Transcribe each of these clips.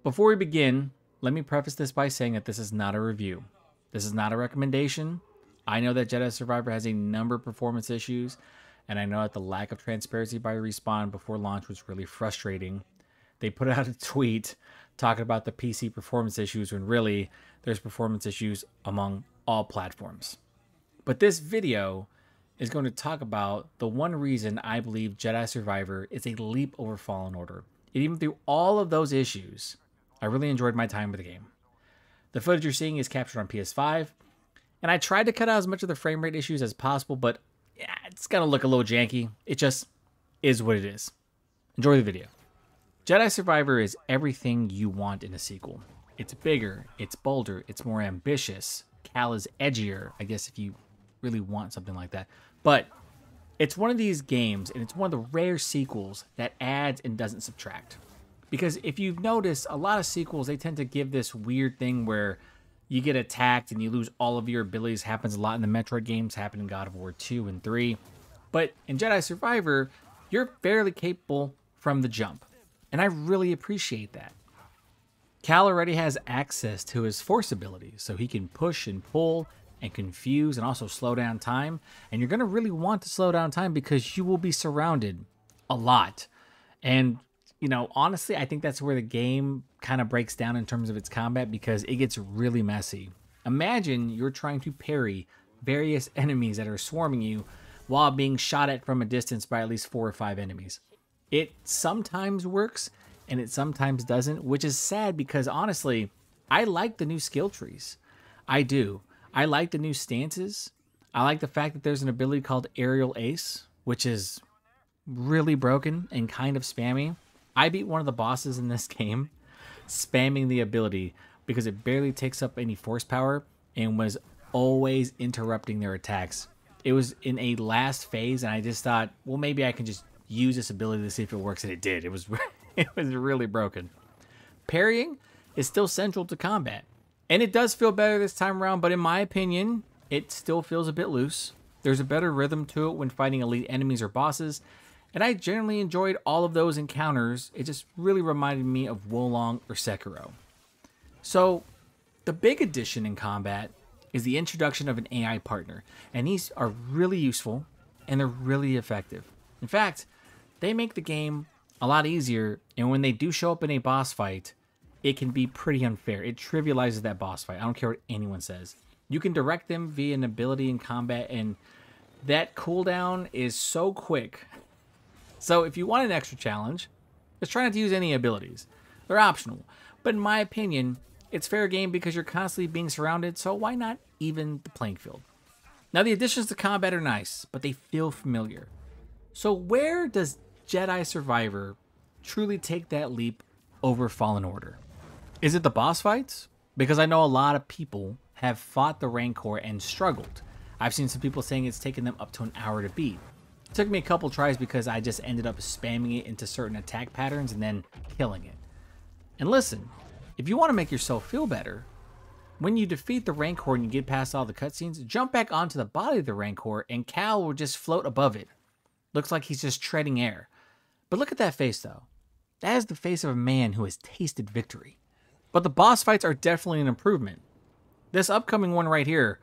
Before we begin, let me preface this by saying that this is not a review. This is not a recommendation. I know that Jedi Survivor has a number of performance issues, and I know that the lack of transparency by Respawn before launch was really frustrating. They put out a tweet talking about the PC performance issues when really there's performance issues among all platforms. But this video is going to talk about the one reason I believe Jedi Survivor is a leap over Fallen Order. And even through all of those issues, I really enjoyed my time with the game. The footage you're seeing is captured on PS5, and I tried to cut out as much of the frame rate issues as possible, but yeah, it's going to look a little janky. It just is what it is. Enjoy the video. Jedi Survivor is everything you want in a sequel. It's bigger, it's bolder, it's more ambitious. Cal is edgier, I guess, if you really want something like that. But it's one of these games, and it's one of the rare sequels that adds and doesn't subtract. Because if you've noticed, a lot of sequels, they tend to give this weird thing where you get attacked and you lose all of your abilities. Happens a lot in the Metroid games, happened in God of War 2 and 3. But in Jedi Survivor, you're fairly capable from the jump. And I really appreciate that. Cal already has access to his force abilities, so he can push and pull and confuse and also slow down time. And you're going to really want to slow down time because you will be surrounded a lot. And, you know, honestly, I think that's where the game kind of breaks down in terms of its combat because it gets really messy. Imagine you're trying to parry various enemies that are swarming you while being shot at from a distance by at least 4 or 5 enemies. It sometimes works and it sometimes doesn't, which is sad because honestly, I like the new skill trees. I do. I like the new stances. I like the fact that there's an ability called Aerial Ace, which is really broken and kind of spammy. I beat one of the bosses in this game spamming the ability because it barely takes up any force power and was always interrupting their attacks. It was in a last phase and I just thought, well, maybe I can just use this ability to see if it works, and it did. It was really broken. Parrying is still central to combat, and it does feel better this time around, but in my opinion, it still feels a bit loose. There's a better rhythm to it when fighting elite enemies or bosses, and I generally enjoyed all of those encounters. It just really reminded me of Wolong or Sekiro. So, the big addition in combat is the introduction of an AI partner, and these are really useful, and they're really effective. In fact, they make the game a lot easier, and when they do show up in a boss fight, it can be pretty unfair. It trivializes that boss fight. I don't care what anyone says. You can direct them via an ability in combat, and that cooldown is so quick. So if you want an extra challenge, just try not to use any abilities. They're optional. But in my opinion, it's fair game because you're constantly being surrounded, so why not even the playing field? Now the additions to combat are nice, but they feel familiar. So where does Jedi Survivor truly take that leap over Fallen Order? Is it the boss fights? Because I know a lot of people have fought the Rancor and struggled. I've seen some people saying it's taken them up to an hour to beat. It took me a couple tries because I just ended up spamming it into certain attack patterns and then killing it. And listen, if you want to make yourself feel better, when you defeat the Rancor and you get past all the cutscenes, jump back onto the body of the Rancor and Cal will just float above it. Looks like he's just treading air. But look at that face, though. That is the face of a man who has tasted victory. But the boss fights are definitely an improvement. This upcoming one right here,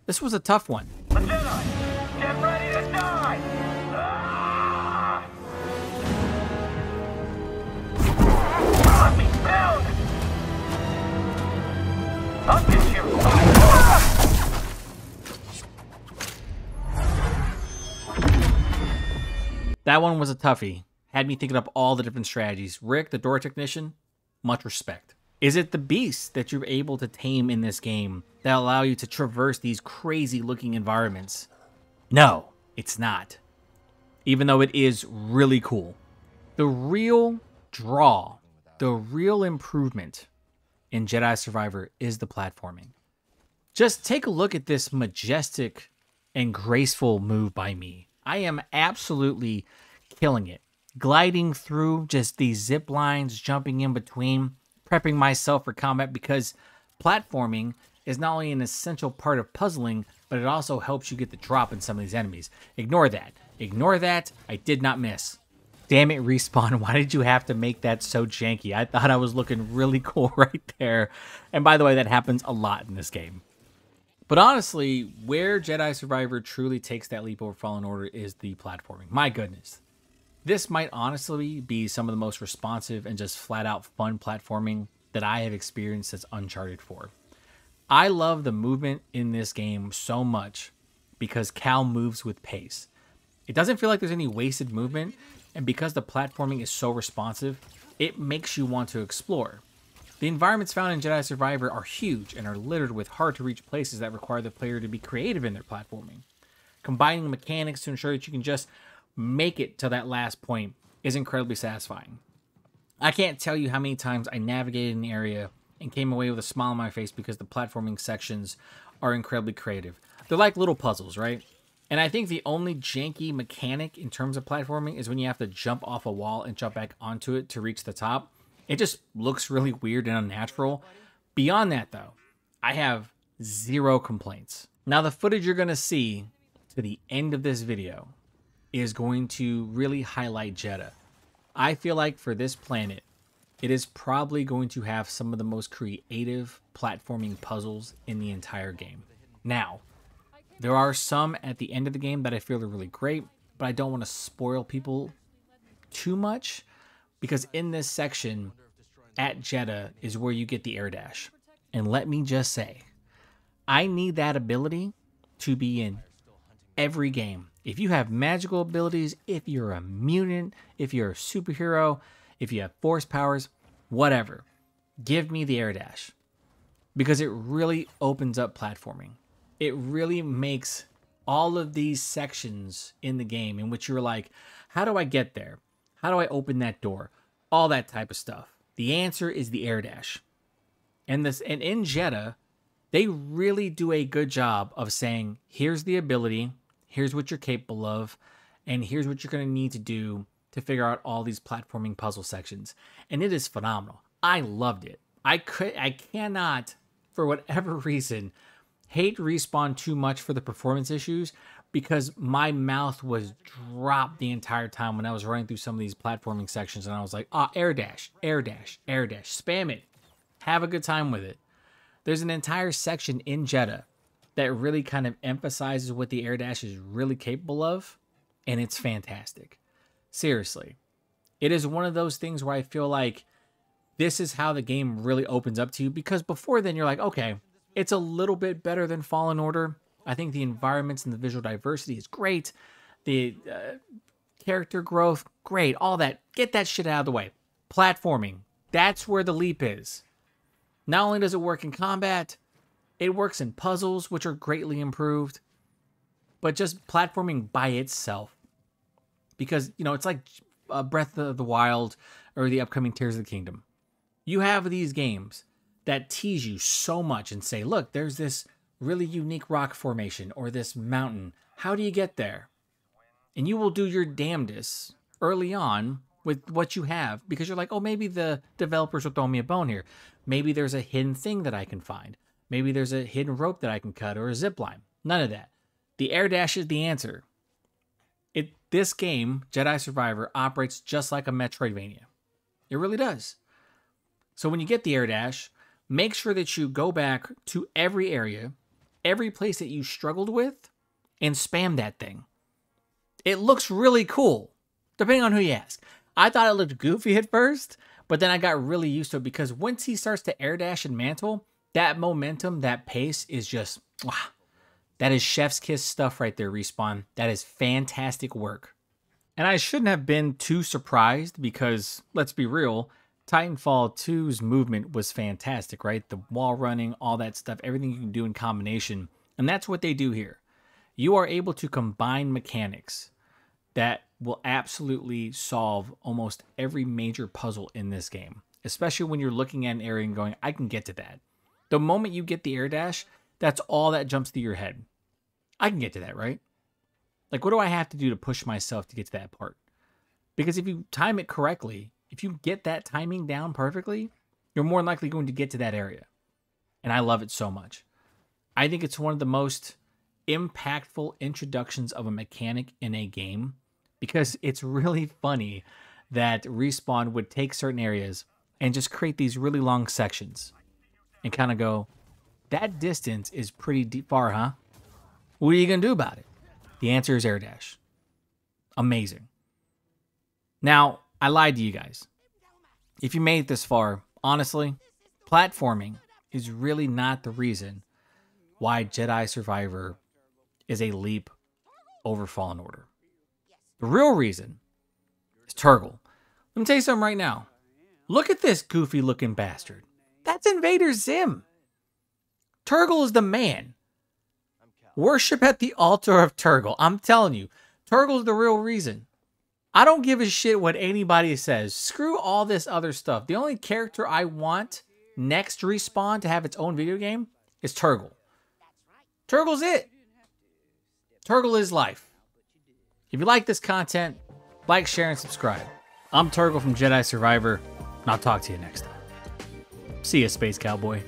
this was a tough one. The Jedi! Get ready to die! Ah! Let me down! I'll get you! Ah! That one was a toughie. Had me thinking up all the different strategies. Rick, the door technician, much respect. Is it the beasts that you're able to tame in this game that allow you to traverse these crazy looking environments? No, it's not. Even though it is really cool. The real draw, the real improvement in Jedi Survivor is the platforming. Just take a look at this majestic and graceful move by me. I am absolutely killing it. Gliding through just these zip lines, jumping in between, prepping myself for combat because platforming is not only an essential part of puzzling, but it also helps you get the drop in some of these enemies. Ignore that. Ignore that. I did not miss. Damn it, Respawn. Why did you have to make that so janky? I thought I was looking really cool right there. And by the way, that happens a lot in this game. But honestly, where Jedi Survivor truly takes that leap over Fallen Order is the platforming. My goodness. This might honestly be some of the most responsive and just flat out fun platforming that I have experienced since Uncharted 4. I love the movement in this game so much because Cal moves with pace. It doesn't feel like there's any wasted movement, and because the platforming is so responsive, it makes you want to explore. The environments found in Jedi Survivor are huge and are littered with hard-to-reach places that require the player to be creative in their platforming. Combining mechanics to ensure that you can just make it to that last point is incredibly satisfying. I can't tell you how many times I navigated an area and came away with a smile on my face because the platforming sections are incredibly creative. They're like little puzzles, right? And I think the only janky mechanic in terms of platforming is when you have to jump off a wall and jump back onto it to reach the top. It just looks really weird and unnatural. Beyond that, though, I have zero complaints. Now, the footage you're going to see to the end of this video is going to really highlight Jedha. I feel like for this planet, it is probably going to have some of the most creative platforming puzzles in the entire game. Now, there are some at the end of the game that I feel are really great, but I don't want to spoil people too much because in this section at Jedha is where you get the air dash. And let me just say, I need that ability to be in every game. If you have magical abilities, if you're a mutant, if you're a superhero, if you have force powers, whatever, give me the air dash because it really opens up platforming. It really makes all of these sections in the game in which you're like, how do I get there? How do I open that door? All that type of stuff. The answer is the air dash. And in Jedha, they really do a good job of saying, here's the ability, here's what you're capable of, and here's what you're going to need to do to figure out all these platforming puzzle sections. And it is phenomenal. I loved it. I cannot, for whatever reason, hate Respawn too much for the performance issues because my mouth was dropped the entire time when I was running through some of these platforming sections and I was like, air dash, air dash, air dash, spam it. Have a good time with it. There's an entire section in Jedha that really kind of emphasizes what the air dash is really capable of, and it's fantastic. Seriously. It is one of those things where I feel like this is how the game really opens up to you because before then you're like, okay, it's a little bit better than Fallen Order. I think the environments and the visual diversity is great. The character growth, great. All that. Get that shit out of the way. Platforming. That's where the leap is. Not only does it work in combat, it works in puzzles, which are greatly improved. But just platforming by itself. Because, it's like Breath of the Wild or the upcoming Tears of the Kingdom. You have these games that tease you so much and say, look, there's this really unique rock formation or this mountain. How do you get there? And you will do your damnedest early on with what you have because you're like, oh, maybe the developers will throw me a bone here. Maybe there's a hidden thing that I can find. Maybe there's a hidden rope that I can cut or a zip line. None of that. The air dash is the answer. This game, Jedi Survivor, operates just like a Metroidvania. It really does. So when you get the air dash, make sure that you go back to every area, every place that you struggled with, and spam that thing. It looks really cool, depending on who you ask. I thought it looked goofy at first, but then I got really used to it because once he starts to air dash and mantle, that momentum, that pace is just, wow. That is chef's kiss stuff right there, Respawn. That is fantastic work. And I shouldn't have been too surprised because, let's be real, Titanfall 2's movement was fantastic, right? The wall running, all that stuff, everything you can do in combination. And that's what they do here. You are able to combine mechanics that will absolutely solve almost every major puzzle in this game, especially when you're looking at an area and going, I can get to that. The moment you get the air dash, that's all that jumps through your head. I can get to that, right? Like, what do I have to do to push myself to get to that part? Because if you time it correctly, if you get that timing down perfectly, you're more than likely going to get to that area. And I love it so much. I think it's one of the most impactful introductions of a mechanic in a game because it's really funny that Respawn would take certain areas and just create these really long sections and kind of go, that distance is pretty deep, far, huh? What are you going to do about it? The answer is air dash. Amazing. Now, I lied to you guys. If you made it this far, honestly, platforming is really not the reason why Jedi Survivor is a leap over Fallen Order. The real reason is Turgle. Let me tell you something right now. Look at this goofy looking bastard. That's Invader Zim. Turgle is the man. Worship at the altar of Turgle. I'm telling you, Turgle's the real reason. I don't give a shit what anybody says. Screw all this other stuff. The only character I want next Respawn to have its own video game is Turgle. Turgle's it. Turgle is life. If you like this content, like, share, and subscribe. I'm Turgle from Jedi Survivor, and I'll talk to you next time. See ya, Space Cowboy.